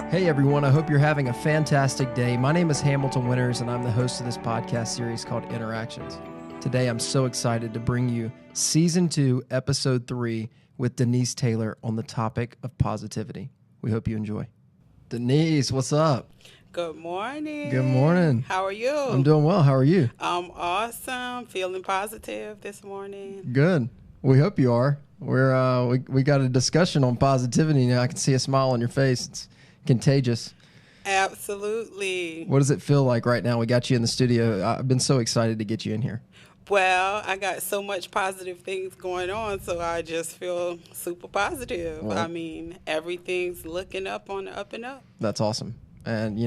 Hey everyone, I hope you're having a fantastic day. My name is Hamilton Winters and I'm the host of this podcast series called Inneractions. Today I'm so excited to bring you Season 2, Episode 3 with Denise Taylor on the topic of positivity. We hope you enjoy. Denise, what's up? Good morning. Good morning. How are you? I'm doing well. How are you? I'm awesome. Feeling positive this morning. Good. We hope you are. We got a discussion on positivity now. I can see a smile on your face. It's contagious. Absolutely. What does it feel like right now? We got you in the studio. I've been so excited to get you in here. Well, I got so much positive things going on, so I just feel super positive. Well, I mean, everything's looking up on the up and up. That's awesome. And,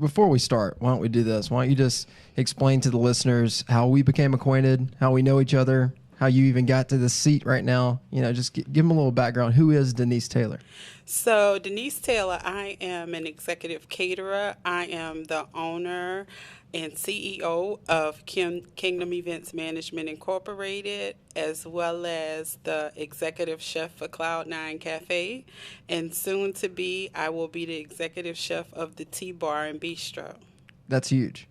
before we start, why don't we do this? Why don't you just explain to the listeners how we became acquainted, how we know each other, how you even got to this seat right now. Just give them a little background. Who is Denise Taylor? So Denise Taylor, I am an executive caterer. I am the owner and CEO of Kingdom Events Management Incorporated, as well as the executive chef for Cloud9 Cafe. And soon to be, I will be the executive chef of the Tea Bar and Bistro. That's huge.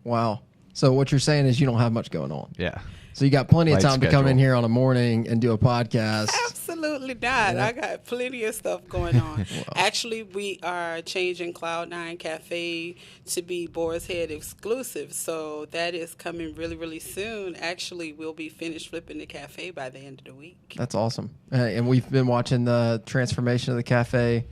Wow. So what you're saying is you don't have much going on. Yeah. So you got plenty of Light time to come schedule. in here on a morning and do a podcast. Absolutely not. Yeah. I got plenty of stuff going on. Wow. Actually, we are changing Cloud9 Cafe to be Boar's Head exclusive. So that is coming really, really soon. Actually, we'll be finished flipping the cafe by the end of the week. That's awesome. And we've been watching the transformation of the cafe,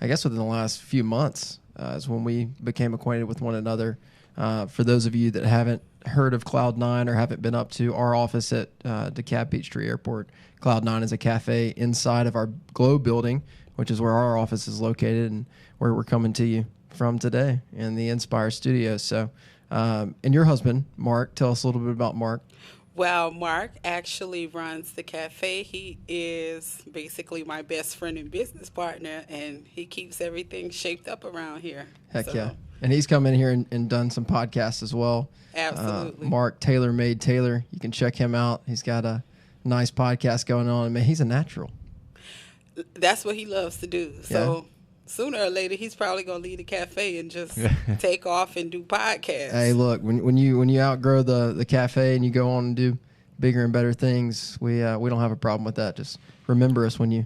I guess within the last few months, is when we became acquainted with one another. For those of you that haven't heard of Cloud9 or haven't been up to our office at DeKalb Peachtree Airport, Cloud9 is a cafe inside of our Globe building, which is where our office is located and where we're coming to you from today in the Inspire Studio. So, and your husband, Mark, tell us a little bit about Mark. Well, Mark actually runs the cafe. He is basically my best friend and business partner, and he keeps everything shaped up around here. Heck yeah. And he's come in here and done some podcasts as well. Absolutely. Mark Taylor Made Taylor. You can check him out. He's got a nice podcast going on. Man, he's a natural. That's what he loves to do. So sooner or later, he's probably going to leave the cafe and just take off and do podcasts. Hey, look, when you outgrow the cafe and you go on and do bigger and better things, we don't have a problem with that. Just remember us when you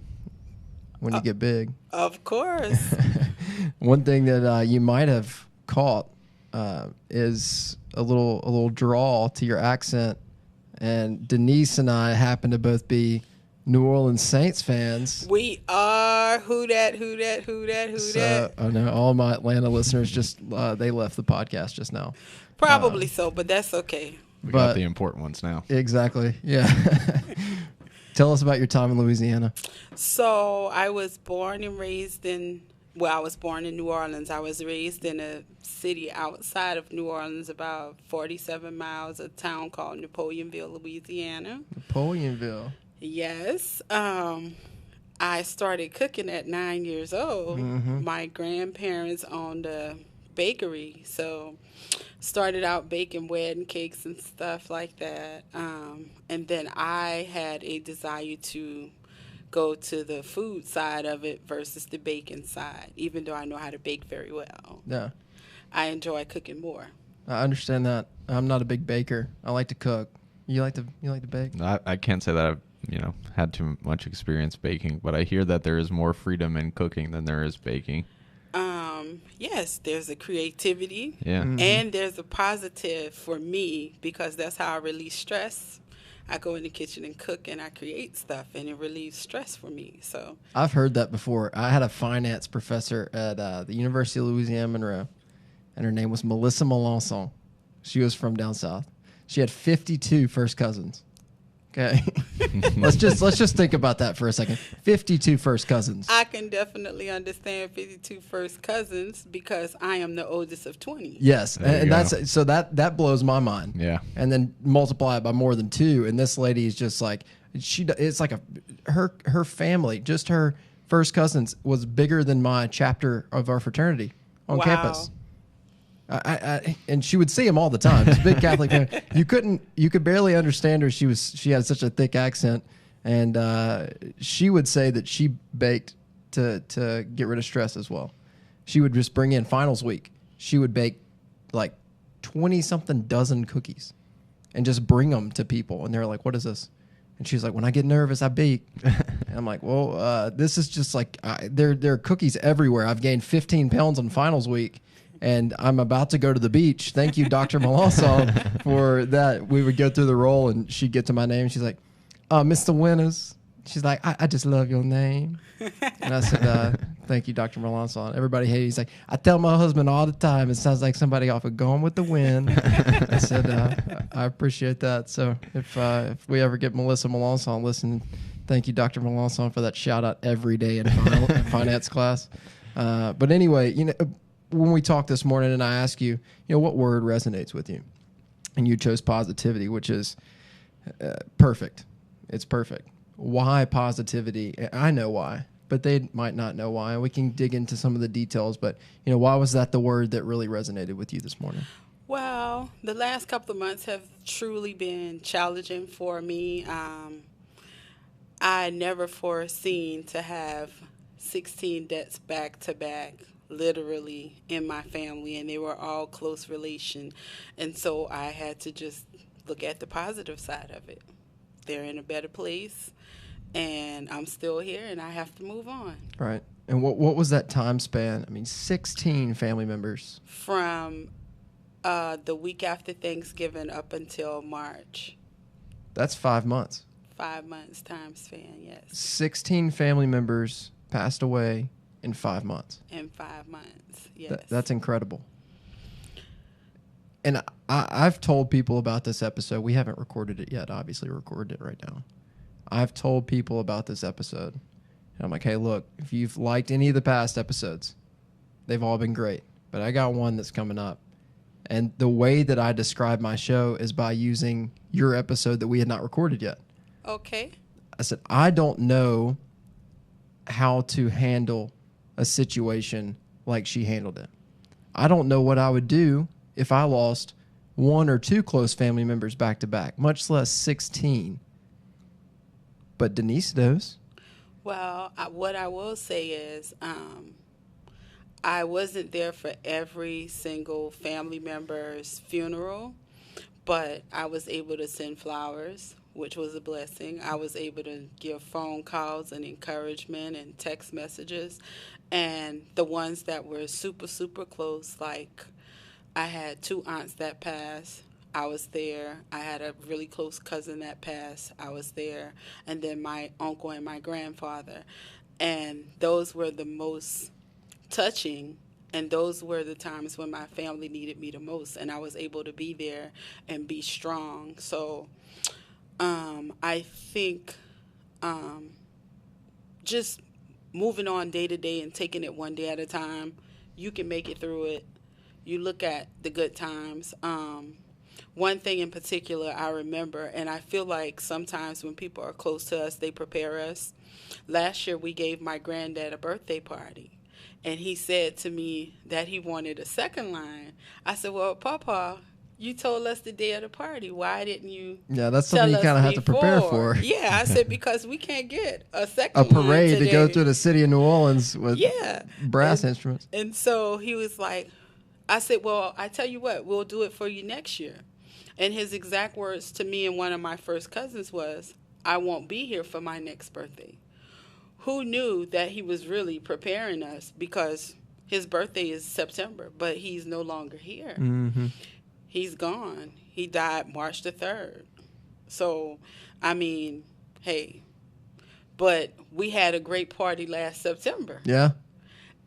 get big. Of course. One thing that you might have caught is a little drawl to your accent, and Denise and I happen to both be New Orleans Saints fans. We are. Who that? Oh no, all my Atlanta listeners just they left the podcast just now. Probably so, but that's okay. We got the important ones now. Exactly. Yeah. Tell us about your time in Louisiana. So I was born and raised I was born in New Orleans. I was raised in a city outside of New Orleans, about 47 miles, a town called Napoleonville, Louisiana. Napoleonville. Yes. I started cooking at 9 years old. Mm-hmm. My grandparents owned a bakery, so started out baking wedding cakes and stuff like that. And then I had a desire to go to the food side of it versus the baking side, even though I know how to bake very well. Yeah. I enjoy cooking more. I understand that. I'm not a big baker. I like to cook. You like to bake? I can't say that I've had too much experience baking, but I hear that there is more freedom in cooking than there is baking. Yes, there's a creativity. Yeah. Mm-hmm. And there's a positive for me because that's how I release stress. I go in the kitchen and cook and I create stuff and it relieves stress for me. So I've heard that before. I had a finance professor at the University of Louisiana Monroe, and her name was Melissa Melanson. She was from down south. She had 52 first cousins. Okay. let's just think about that for a second. 52 first cousins. I can definitely understand 52 first cousins because I am the oldest of 20. Yes, There you and go. that blows my mind. Yeah. And then multiply it by more than 2, and this lady is just like it's like her family, just her first cousins was bigger than my chapter of our fraternity on Wow. campus. And she would see him all the time. It's a big Catholic family. You could barely understand her. She had such a thick accent, and she would say that she baked to get rid of stress as well. she would just bring in finals week. She would bake like 20-something dozen cookies and just bring them to people. And they're like, what is this? And she's like, when I get nervous, I bake. And I'm like, well, this is just like, there are cookies everywhere. I've gained 15 pounds on finals week, and I'm about to go to the beach. Thank you, Dr. Melanson, for that. We would go through the roll, and she'd get to my name. She's like, Mr. Winters. She's like, I just love your name. And I said, thank you, Dr. Melanson. Everybody hates. He's like, I tell my husband all the time, it sounds like somebody off of Gone with the Wind. I said, I appreciate that. So if we ever get Melissa Melanson listening, thank you, Dr. Melanson, for that shout out every day in finance class. But anyway, when we talked this morning and I asked you, what word resonates with you? And you chose positivity, which is perfect. It's perfect. Why positivity? I know why, but they might not know why. We can dig into some of the details, but why was that the word that really resonated with you this morning? Well, the last couple of months have truly been challenging for me. I never foreseen to have 16 deaths back to back, literally, in my family, and they were all close relation. And so I had to just look at the positive side of it. They're in a better place, and I'm still here, and I have to move on. Right. And what was that time span? I mean, 16 family members. From the week after Thanksgiving up until March. That's 5 months. 5 months time span, yes. 16 family members passed away in 5 months. In 5 months, yes. That's incredible. And I've told people about this episode. We haven't recorded it yet. Obviously, we're recording it right now. I've told people about this episode. And I'm like, hey, look, if you've liked any of the past episodes, they've all been great. But I got one that's coming up. And the way that I describe my show is by using your episode that we had not recorded yet. Okay. I said, I don't know how to handle a situation like she handled it. I don't know what I would do if I lost 1 or 2 close family members back to back, much less 16. But Denise knows. Well, what I will say is I wasn't there for every single family member's funeral, but I was able to send flowers, which was a blessing. I was able to give phone calls and encouragement and text messages. And the ones that were super, super close, like I had 2 aunts that passed. I was there. I had a really close cousin that passed. I was there. And then my uncle and my grandfather. And those were the most touching. And those were the times when my family needed me the most. And I was able to be there and be strong. So I think just moving on day to day and taking it one day at a time, you can make it through it. You look at the good times. One thing in particular I remember, and I feel like sometimes when people are close to us, they prepare us. Last year we gave my granddad a birthday party, and he said to me that he wanted a second line. I said, well, Papa, you told us the day of the party. Why didn't you that's something you kind of have to prepare for. Yeah, I said, because we can't get a second line parade line today. To go through the city of New Orleans with brass instruments. And so he was like, I said, well, I tell you what, we'll do it for you next year. And his exact words to me and one of my first cousins was, I won't be here for my next birthday. Who knew that he was really preparing us, because his birthday is September, but he's no longer here. Mm-hmm. He's gone. He died March the 3rd. So, I mean, hey, but we had a great party last September. Yeah.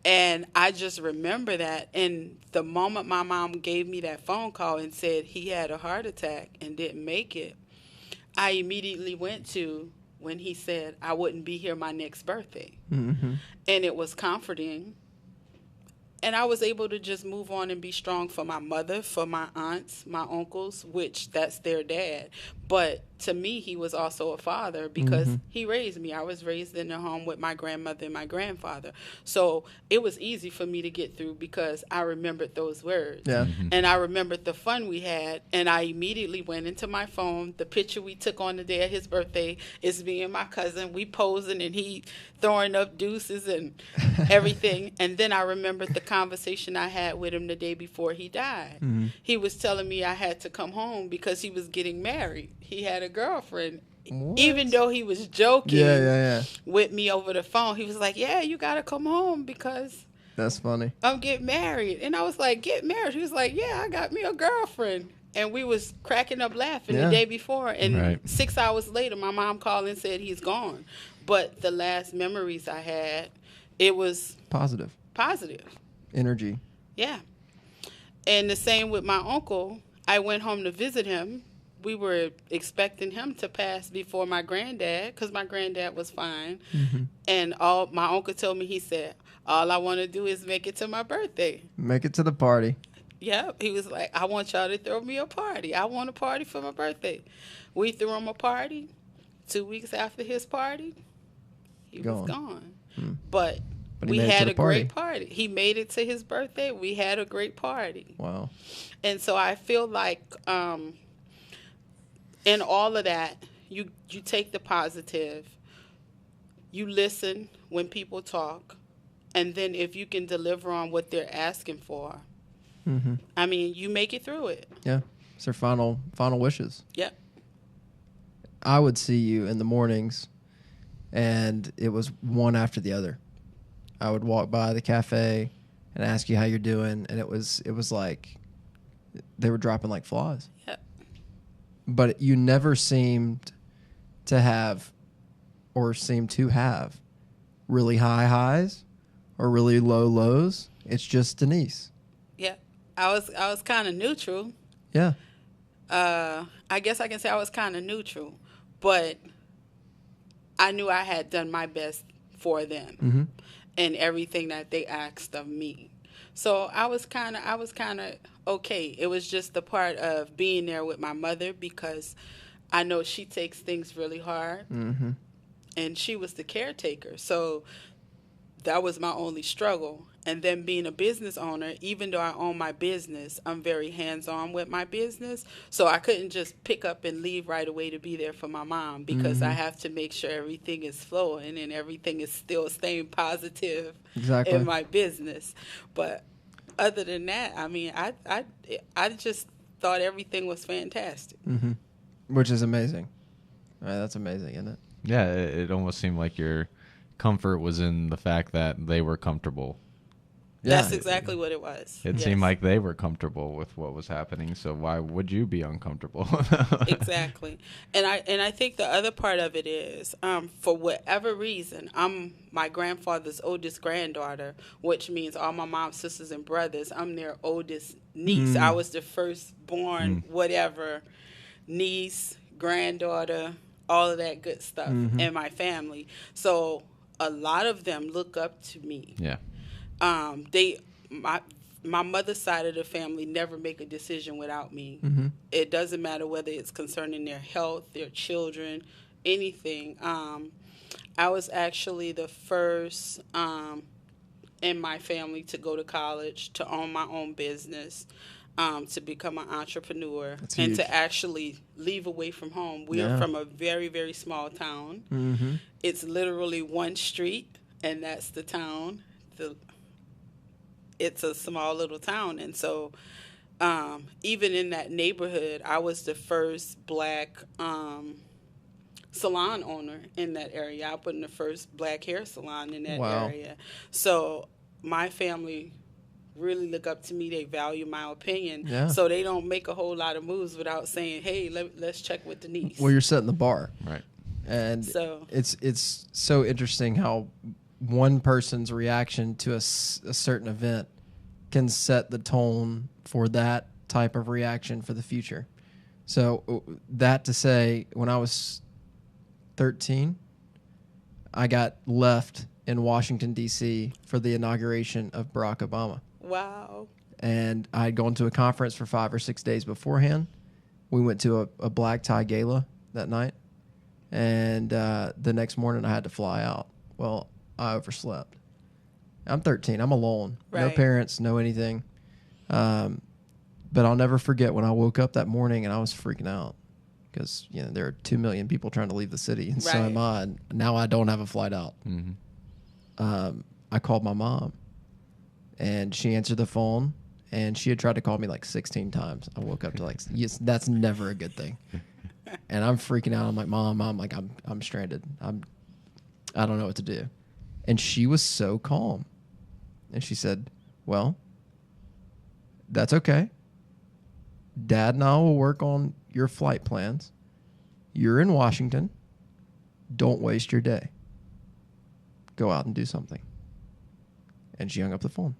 And I just remember that. And the moment my mom gave me that phone call and said he had a heart attack and didn't make it, I immediately went to when he said I wouldn't be here my next birthday. Mm-hmm. And it was comforting. And I was able to just move on and be strong for my mother, for my aunts, my uncles, which that's their dad. But to me, he was also a father because he raised me. I was raised in a home with my grandmother and my grandfather. So it was easy for me to get through because I remembered those words. Yeah. And I remembered the fun we had. And I immediately went into my phone. The picture we took on the day of his birthday is me and my cousin. We posing and he throwing up deuces and everything. And then I remembered the conversation I had with him the day before he died. He was telling me I had to come home because he was getting married. He had a girlfriend. What? Even though he was joking Yeah. with me over the phone, he was like, yeah, you got to come home because That's funny. I'm getting married. And I was like, get married? He was like, yeah, I got me a girlfriend. And we was cracking up laughing the day before. And 6 hours later, my mom called and said he's gone. But the last memories I had, it was Positive. Energy. Yeah. And the same with my uncle. I went home to visit him. We were expecting him to pass before my granddad because my granddad was fine. And my uncle told me, he said, all I want to do is make it to my birthday. Make it to the party. Yeah, he was like, I want y'all to throw me a party. I want a party for my birthday. We threw him a party. 2 weeks after his party, he was gone. But we had a great party. He made it to his birthday. We had a great party. Wow. And so I feel like in all of that, you take the positive, you listen when people talk, and then if you can deliver on what they're asking for, I mean, you make it through it. Yeah. It's their final wishes. Yep. I would see you in the mornings, and it was one after the other. I would walk by the cafe and ask you how you're doing, and it was like they were dropping like flies. Yep. But you never seemed to have really high highs or really low lows. It's just Denise. Yeah. I was kind of neutral. Yeah. I guess I can say I was kind of neutral, but I knew I had done my best for them and everything that they asked of me. So I was kind of okay. It was just the part of being there with my mother because I know she takes things really hard, and she was the caretaker. So that was my only struggle. And then being a business owner, even though I own my business, I'm very hands-on with my business. So I couldn't just pick up and leave right away to be there for my mom because I have to make sure everything is flowing and everything is still staying positive in my business. But other than that, I mean, I just thought everything was fantastic. Which is amazing. That's amazing, isn't it? Yeah, it almost seemed like your comfort was in the fact that they were comfortable. Yeah. That's exactly what it was. It seemed like they were comfortable with what was happening, so why would you be uncomfortable? Exactly. And I think the other part of it is, for whatever reason, I'm my grandfather's oldest granddaughter, which means all my mom's sisters and brothers, I'm their oldest niece. I was the firstborn, whatever, niece, granddaughter, all of that good stuff in my family. So a lot of them look up to me. Yeah. My mother's side of the family never make a decision without me. It doesn't matter whether it's concerning their health, their children, anything. I was actually the first in my family to go to college, to own my own business, to become an entrepreneur, and to actually leave away from home. We are from a very, very small town. It's literally one street, and that's the town. It's a small little town, and so even in that neighborhood, I was the first black salon owner in that area. I opened the first black hair salon in that area. So my family really look up to me. They value my opinion. So they don't make a whole lot of moves without saying, hey, let's check with Denise. Well, you're setting the bar. Right. And so it's so interesting how one person's reaction to a certain event can set the tone for that type of reaction for the future. So that to say, when I was 13, I got left in Washington, D.C. for the inauguration of Barack Obama. Wow. And I had gone to a conference for 5 or 6 days beforehand. We went to a black tie gala that night. And the next morning I had to fly out. Well, I overslept. I'm 13. I'm alone. No Right. parents, no anything. But I'll never forget when I woke up that morning and I was freaking out because, you know, there are 2 million people trying to leave the city. And so Right. am I. And now I don't have a flight out. I called my mom and she answered the phone and she had tried to call me like 16 times. I woke up to like, yes, that's never a good thing. And I'm freaking out. I'm like, Mom, like, I'm stranded. I don't know what to do. And she was so calm. And she said, well, that's okay. Dad and I will work on your flight plans. You're in Washington. Don't waste your day. Go out and do something. And she hung up the phone.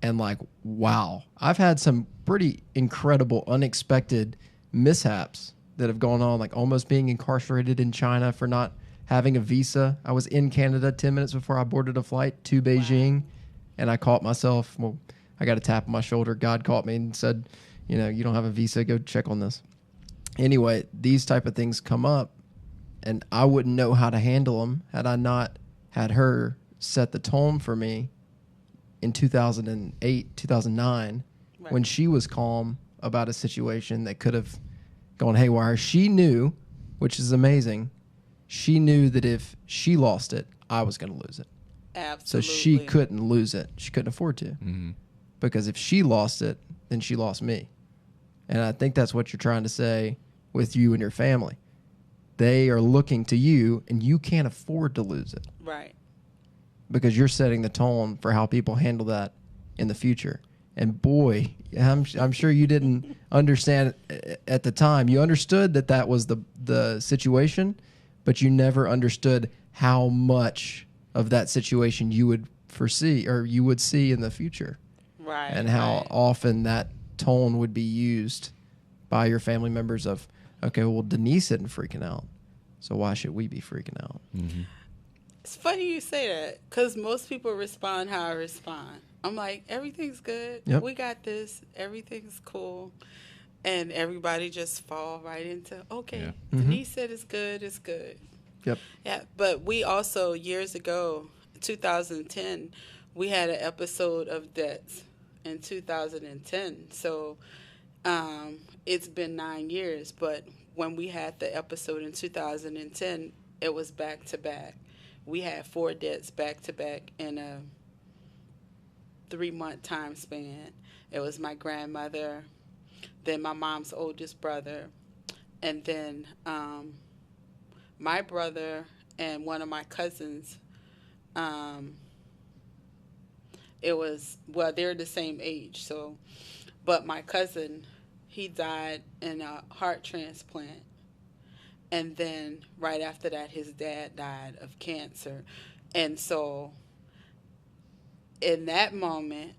And like, wow, I've had some pretty incredible, unexpected mishaps that have gone on, like almost being incarcerated in China for not having a visa. I was in Canada 10 minutes before I boarded a flight to Beijing, and I caught myself. Well, I got a tap on my shoulder. God caught me and said, you know, you don't have a visa. Go check on this. Anyway, these type of things come up, and I wouldn't know how to handle them had I not had her set the tone for me in 2008, 2009, when she was calm about a situation that could have gone haywire. She knew, which is amazing, she knew that if she lost it, I was going to lose it. Absolutely. So she couldn't lose it. She couldn't afford to. Mm-hmm. Because if she lost it, then she lost me. And I think that's what you're trying to say with you and your family. They are looking to you, and you can't afford to lose it. Right. Because you're setting the tone for how people handle that in the future. And boy, I'm sure you didn't understand at the time. You understood that was the situation, but you never understood how much of that situation you would foresee or you would see in the future. Right. And how often that tone would be used by your family members of, okay, well, Denise isn't freaking out, so why should we be freaking out? Mm-hmm. It's funny you say that because most people respond how I respond. I'm like, everything's good. Yep. We got this. Everything's cool. And everybody just fall right into, okay, Yeah. Denise said it's good. It's good. Yep. Yeah, but we also, years ago, 2010, we had an episode of debts in 2010. So it's been 9 years. But when we had the episode in 2010, it was back to back. We had 4 debts back to back in a 3-month time span. It was my grandmother, then my mom's oldest brother, and then my brother and one of my cousins. It was, well, they're the same age, so, but my cousin, he died in a heart transplant. And then right after that, his dad died of cancer. And so in that moment,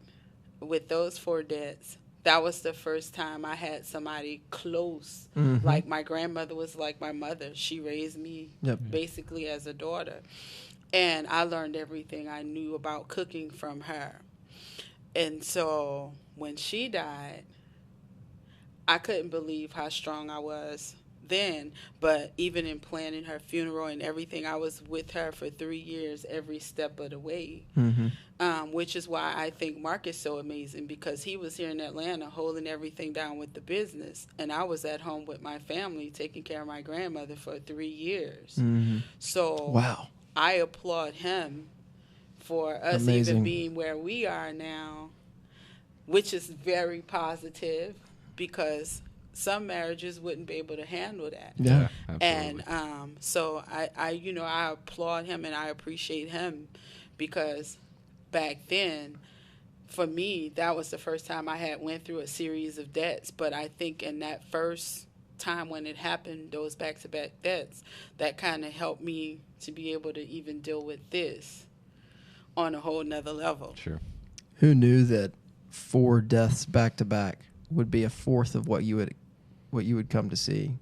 with those 4 debts, that was the first time I had somebody close. Mm-hmm. Like my grandmother was like my mother. She raised me basically as a daughter. And I learned everything I knew about cooking from her. And so when she died, I couldn't believe how strong I was then. But even in planning her funeral and everything, I was with her for 3 years every step of the way. Mm-hmm. Which is why I think Mark is so amazing, because he was here in Atlanta holding everything down with the business, and I was at home with my family taking care of my grandmother for 3 years. Mm-hmm. So wow, I applaud him for us even being where we are now, which is very positive, because some marriages wouldn't be able to handle that. Yeah, absolutely. And so I applaud him and I appreciate him, because back then, for me, that was the first time I had went through a series of debts. But I think in that first time when it happened, those back-to-back debts, that kind of helped me to be able to even deal with this on a whole nother level. Sure. Who knew that 4 deaths back to back would be a fourth of what you would come to see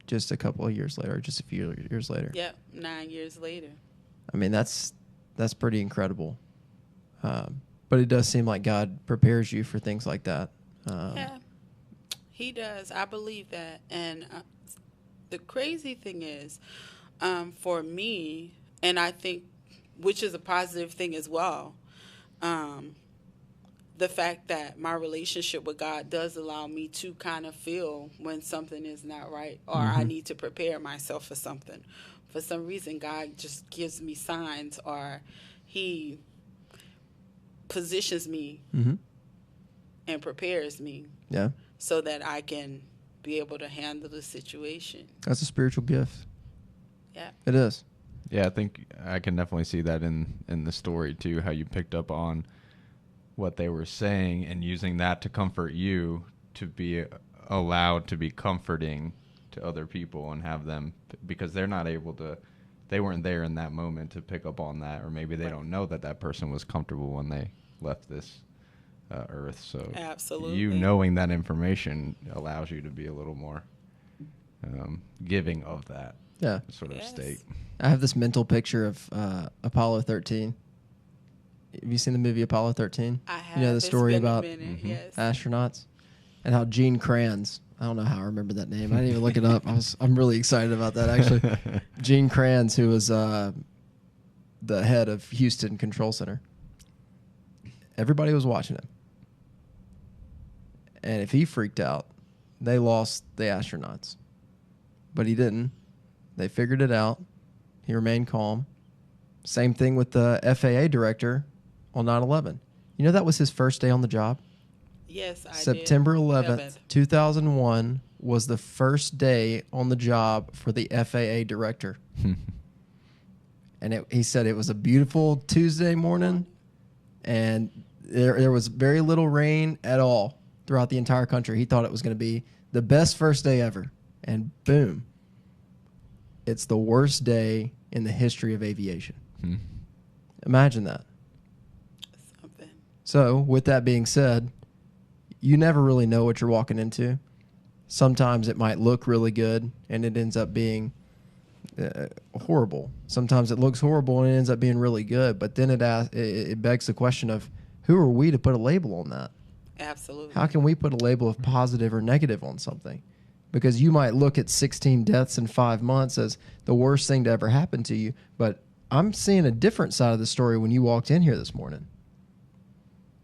just a couple of years later, or just a few years later? Yep, 9 years later. I mean, that's pretty incredible. But it does seem like God prepares you for things like that. Yeah, he does. I believe that. And The crazy thing is, for me, and I think, which is a positive thing as well, the fact that my relationship with God does allow me to kind of feel when something is not right, or I need to prepare myself for something. For some reason, God just gives me signs, or he positions me and prepares me so that I can be able to handle the situation. That's a spiritual gift. Yeah. It is. Yeah, I think I can definitely see that in the story too, how you picked up on what they were saying and using that to comfort you, to be allowed to be comforting to other people and have them, because they're not able to, they weren't there in that moment to pick up on that, or maybe they don't know that that person was comfortable when they left this earth. So absolutely, you knowing that information allows you to be a little more giving of that sort of state. I have this mental picture of Apollo 13. Have you seen the movie Apollo 13? I have. You know the story about yes. astronauts, and how Gene Kranz, I don't know how I remember that name. I didn't even look it up. I'm really excited about that, actually. Gene Kranz, who was the head of Houston Control Center. Everybody was watching him. And if he freaked out, they lost the astronauts. But he didn't. They figured it out. He remained calm. Same thing with the FAA director on 9/11. You know that was his first day on the job? Yes, I did. September 11th, 2001 was the first day on the job for the FAA director. And he said it was a beautiful Tuesday morning, and there was very little rain at all throughout the entire country. He thought it was going to be the best first day ever. And boom, it's the worst day in the history of aviation. Imagine that. Something. So, with that being said, you never really know what you're walking into. Sometimes it might look really good, and it ends up being horrible. Sometimes it looks horrible, and it ends up being really good. But then it begs the question of, who are we to put a label on that? Absolutely. How can we put a label of positive or negative on something? Because you might look at 16 deaths in 5 months as the worst thing to ever happen to you, but I'm seeing a different side of the story when you walked in here this morning.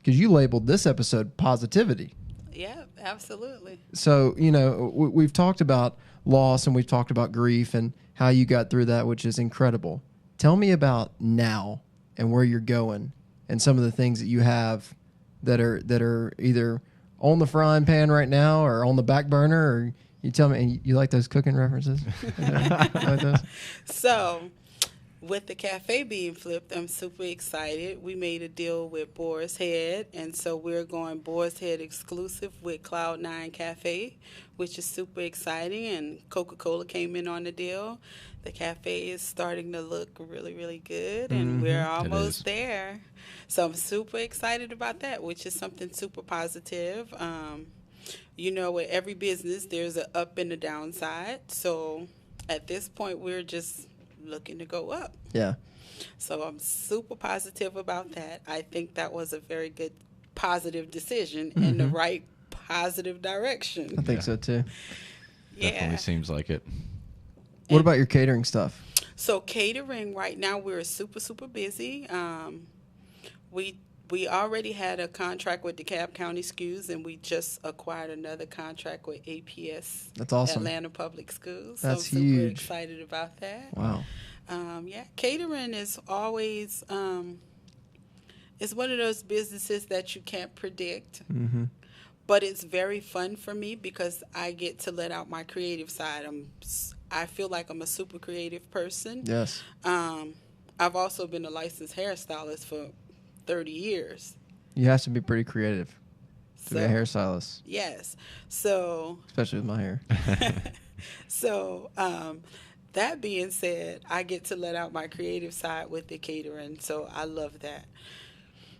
Because you labeled this episode positivity. Yeah, absolutely. So, you know, we've talked about loss and we've talked about grief and how you got through that, which is incredible. Tell me about now and where you're going and some of the things that you have that are either on the frying pan right now or on the back burner, or you tell me. And you like those cooking references? Like those? So, with the cafe being flipped, I'm super excited. We made a deal with Boar's Head, and so we're going Boar's Head exclusive with Cloud9 Cafe, which is super exciting, and Coca-Cola came in on the deal. The cafe is starting to look really, really good, and we're almost there. So I'm super excited about that, which is something super positive. You know, with every business, there's an up and a downside. So at this point, we're just looking to go up. Yeah. So I'm super positive about that. I think that was a very good positive decision in the right positive direction. I think so too. Definitely seems like it. What about your catering stuff? So catering right now, we're super, super busy. We already had a contract with DeKalb County Schools, and we just acquired another contract with APS. That's awesome. Atlanta Public Schools. That's so I'm huge. super excited about that. Wow. Catering is always it's one of those businesses that you can't predict. But it's very fun for me because I get to let out my creative side. I feel like I'm a super creative person. Yes. I've also been a licensed hairstylist for 30 years. You have to be pretty creative to be a hairstylist. Yes. So, especially with my hair. So, that being said, I get to let out my creative side with the catering. So I love that.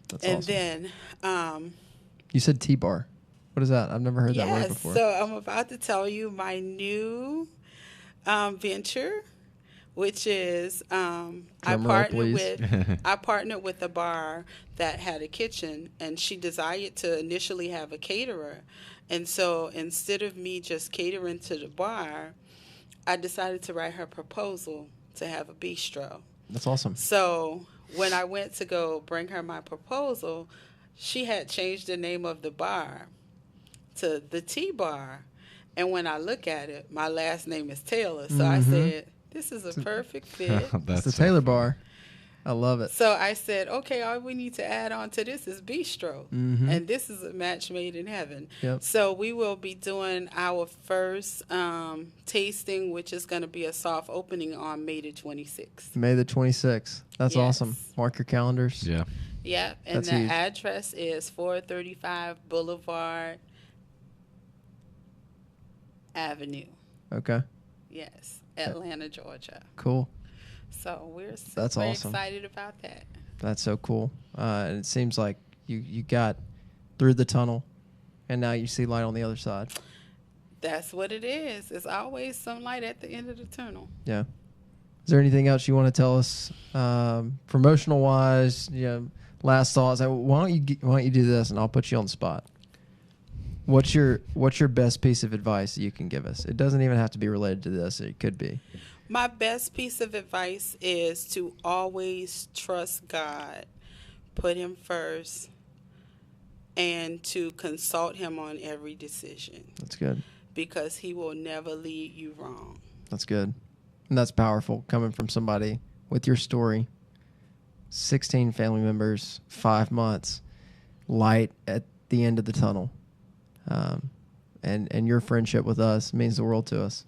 That's and awesome. then you said T-bar. What is that? I've never heard that word before. So I'm about to tell you my new venture, which is I partnered with a bar that had a kitchen, and she desired to initially have a caterer. And so instead of me just catering to the bar, I decided to write her proposal to have a bistro. That's awesome. So when I went to go bring her my proposal, she had changed the name of the bar to the T-Bar. And when I look at it, my last name is Taylor. So I said, this is a perfect fit. That's the Taylor Bar. I love it. So I said, okay, all we need to add on to this is bistro. And this is a match made in heaven. Yep. So we will be doing our first tasting, which is going to be a soft opening on May the 26th. May the 26th. That's awesome. Mark your calendars. Yeah. Yeah. And That's the huge. address is 435 Boulevard Avenue. Okay. Yes. Atlanta, Georgia. Cool. So we're That's super awesome. excited about that. That's so cool. And it seems like you got through the tunnel, and now you see light on the other side. That's what it is. There's always some light at the end of the tunnel. Yeah. Is there anything else you want to tell us, promotional wise? Last thoughts. Why don't you do this, and I'll put you on the spot. What's your best piece of advice that you can give us? It doesn't even have to be related to this. It could be. My best piece of advice is to always trust God, put him first, and to consult him on every decision. That's good. Because he will never lead you wrong. That's good. And that's powerful coming from somebody with your story. 16 family members, 5 months, light at the end of the tunnel. And your friendship with us means the world to us.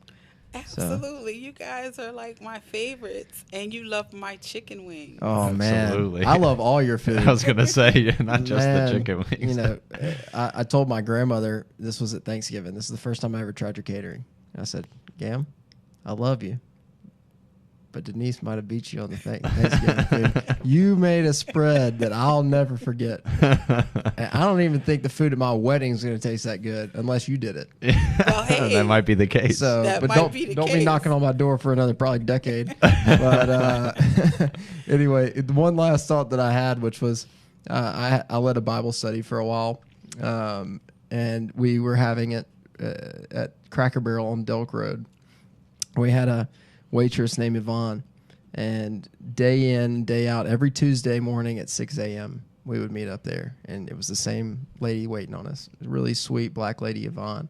Absolutely. You guys are like my favorites, and you love my chicken wings. Oh, man. Absolutely. I love all your food. I was going to say, not just Man, the chicken wings. I told my grandmother, this was at Thanksgiving. This is the first time I ever tried your catering. I said, Gam, I love you, but Denise might have beat you on the Thanksgiving food. You made a spread that I'll never forget. And I don't even think the food at my wedding is going to taste that good unless you did it. Well, hey, That might be the case. So, That but might don't be the be case. knocking on my door for another probably decade. But anyway, one last thought that I had, which was I led a Bible study for a while, and we were having it at Cracker Barrel on Delk Road. We had a waitress named Yvonne, and day in, day out, every Tuesday morning at 6 a.m., we would meet up there, and it was the same lady waiting on us. Really sweet black lady, Yvonne.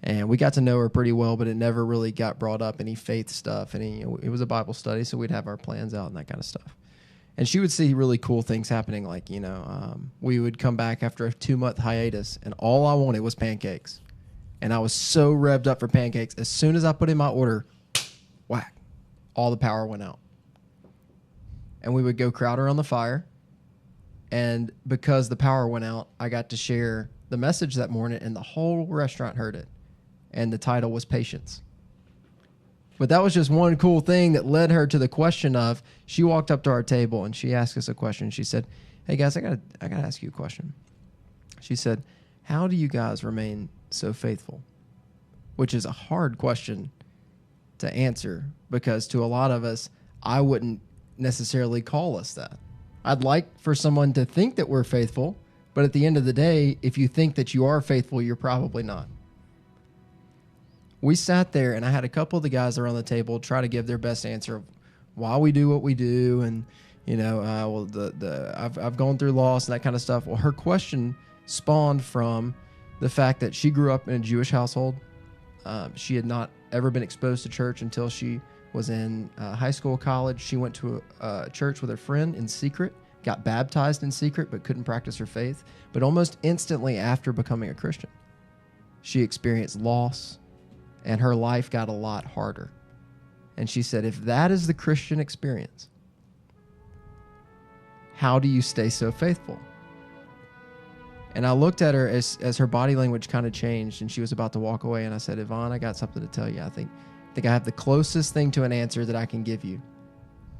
And we got to know her pretty well, but it never really got brought up, any faith stuff. It was a Bible study, so we'd have our plans out and that kind of stuff. And she would see really cool things happening, like, we would come back after a 2-month hiatus, and all I wanted was pancakes. And I was so revved up for pancakes. As soon as I put in my order, whack, all the power went out. And we would go crowd around the fire. And because the power went out, I got to share the message that morning, and the whole restaurant heard it. And the title was Patience. But that was just one cool thing that led her to the question of, she walked up to our table and she asked us a question. She said, hey guys, I gotta ask you a question. She said, how do you guys remain so faithful? Which is a hard question to answer, because to a lot of us, I wouldn't necessarily call us that. I'd like for someone to think that we're faithful, but at the end of the day, if you think that you are faithful, you're probably not. We sat there, and I had a couple of the guys around the table try to give their best answer of why we do what we do, and I've gone through loss and that kind of stuff. Well, her question spawned from the fact that she grew up in a Jewish household. She had not ever been exposed to church until she was in high school, college. She went to a church with her friend in secret, got baptized in secret, but couldn't practice her faith. But almost instantly after becoming a Christian, she experienced loss, and her life got a lot harder. And she said, if that is the Christian experience, how do you stay so faithful? And I looked at her as her body language kind of changed, and she was about to walk away. And I said, Yvonne, I got something to tell you. I think I have the closest thing to an answer that I can give you,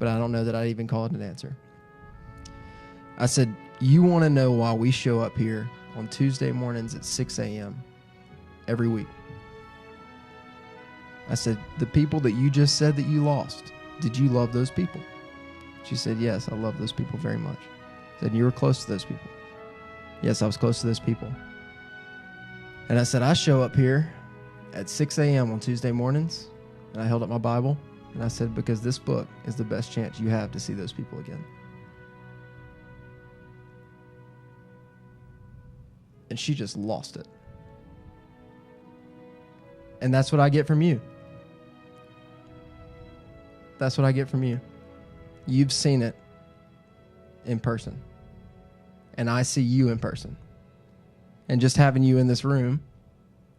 but I don't know that I'd even call it an answer. I said, you want to know why we show up here on Tuesday mornings at 6 a.m. every week? I said, the people that you just said that you lost, did you love those people? She said, yes, I love those people very much. I said, you were close to those people? Yes, I was close to those people. And I said, I show up here at 6 a.m. on Tuesday mornings And I held up my Bible and I said, because this book is the best chance you have to see those people again. And she just lost it. And that's what I get from you. That's what I get from you. You've seen it in person. And I see you in person. And just having you in this room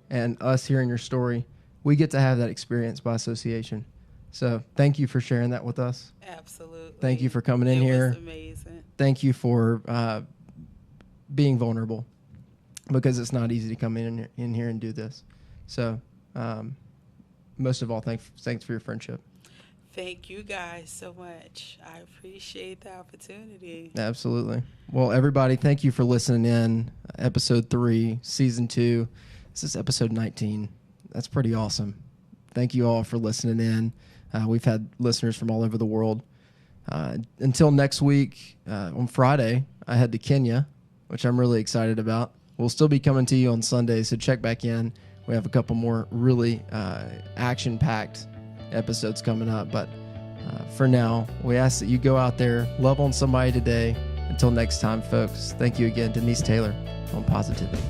and us hearing your story, we get to have that experience by association. So thank you for sharing that with us. Absolutely. Thank you for coming in here. It was amazing. Thank you for being vulnerable, because it's not easy to come in here and do this. So most of all, thanks for your friendship. Thank you guys so much. I appreciate the opportunity. Absolutely. Well, everybody, thank you for listening in. Episode 3, Season 2. This is episode 19. That's pretty awesome. Thank you all for listening in. We've had listeners from all over the world. Until next week, on Friday, I head to Kenya, which I'm really excited about. We'll still be coming to you on Sunday, so check back in. We have a couple more really action-packed episodes coming up. But for now, we ask that you go out there, love on somebody today. Until next time, folks, thank you again, Denise Taylor on Positivity.